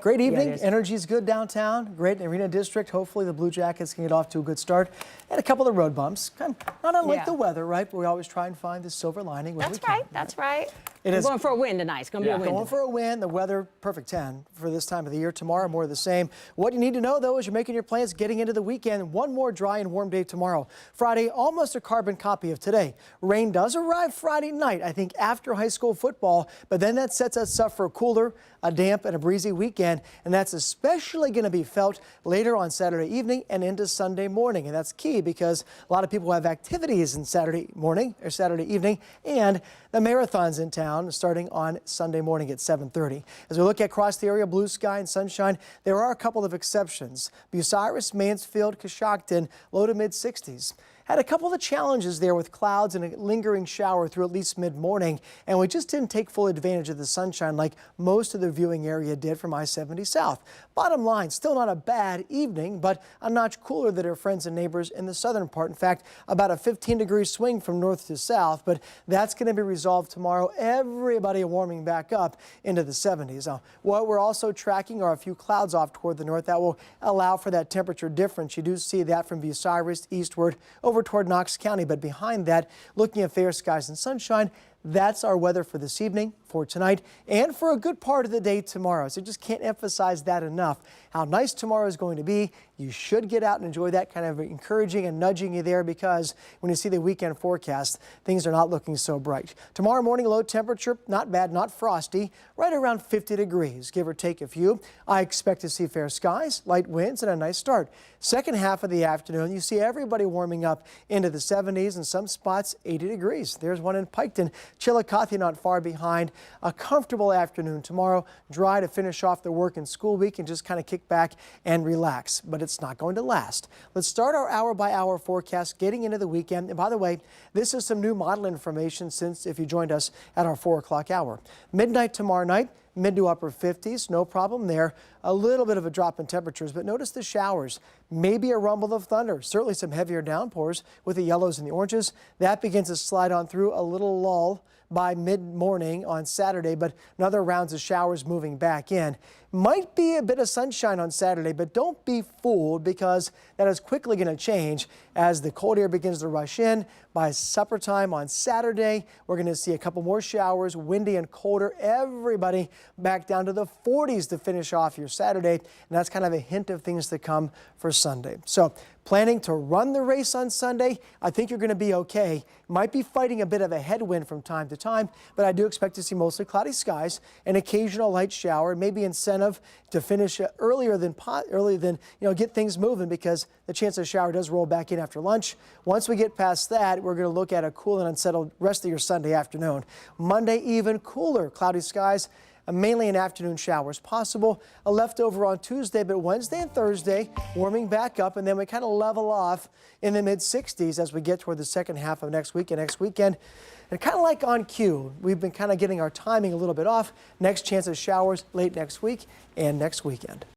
Great evening. Yeah, Energy is good downtown. Great in the Arena District. Hopefully the Blue Jackets can get off to a good start. And a couple of road bumps. Kind of not unlike the weather, right? But we always try and find the silver lining when we can. That's right. It is going for a win tonight. It's going to be a win. Going for a win. The weather, perfect 10 for this time of the year. Tomorrow, more of the same. What you need to know, though, as you're making your plans getting into the weekend, one more dry and warm day tomorrow. Friday, almost a carbon copy of today. Rain does arrive Friday night, I think, after high school football. But then that sets us up for a cooler, a damp, and a breezy weekend. And that's especially going to be felt later on Saturday evening and into Sunday morning. And that's key because a lot of people have activities in Saturday morning or Saturday evening. And the marathon's in town starting on Sunday morning at 7:30. As we look across the area, blue sky and sunshine, there are a couple of exceptions. Bucyrus, Mansfield, Coshocton, low to mid-60s. Had a couple of challenges there with clouds and a lingering shower through at least mid-morning, and we just didn't take full advantage of the sunshine like most of the viewing area did from I-70 South. Bottom line, still not a bad evening, but a notch cooler than our friends and neighbors in the southern part. In fact, about a 15-degree swing from north to south, but that's going to be resolved tomorrow. Everybody warming back up into the 70s. Now, what we're also tracking are a few clouds off toward the north that will allow for that temperature difference. You do see that from Bucyrus eastward over toward Knox County, but behind that, looking at fair skies and sunshine, that's our weather for this evening, for tonight, and for a good part of the day tomorrow. So just can't emphasize that enough. How nice tomorrow is going to be. You should get out and enjoy that, kind of encouraging and nudging you there, because when you see the weekend forecast, things are not looking so bright. Tomorrow morning, low temperature, not bad, not frosty, right around 50 degrees, give or take a few. I expect to see fair skies, light winds, and a nice start. Second half of the afternoon, you see everybody warming up into the 70s and some spots 80 degrees. There's one in Piketon. Chillicothe not far behind. A comfortable afternoon tomorrow, dry to finish off the work and school week and just kind of kick back and relax. But it's not going to last. Let's start our hour-by-hour forecast getting into the weekend. And by the way, this is some new model information since if you joined us at our 4 o'clock hour. Midnight tomorrow night, mid to upper 50s, no problem there. A little bit of a drop in temperatures, but notice the showers. Maybe a rumble of thunder, certainly some heavier downpours with the yellows and the oranges. That begins to slide on through, a little lull by mid-morning on Saturday, but another rounds of showers moving back in. Might be a bit of sunshine on Saturday, but don't be fooled because that is quickly going to change as the cold air begins to rush in. By supper time on Saturday, we're going to see a couple more showers, windy and colder. Everybody back down to the 40s to finish off your Saturday, and that's kind of a hint of things to come for Sunday. So planning to run the race on Sunday, I think you're going to be okay. Might be fighting a bit of a headwind from time to time, but I do expect to see mostly cloudy skies, an occasional light shower, maybe incentive to finish earlier than get things moving, because the chance of a shower does roll back in after lunch. Once we get past that, we're going to look at a cool and unsettled rest of your Sunday afternoon. Monday, even cooler, cloudy skies. Mainly in afternoon showers possible. A leftover on Tuesday, but Wednesday and Thursday warming back up, and then we kind of level off in the mid-60s as we get toward the second half of next week and next weekend. And kind of like on cue, we've been kind of getting our timing a little bit off. Next chance of showers late next week and next weekend.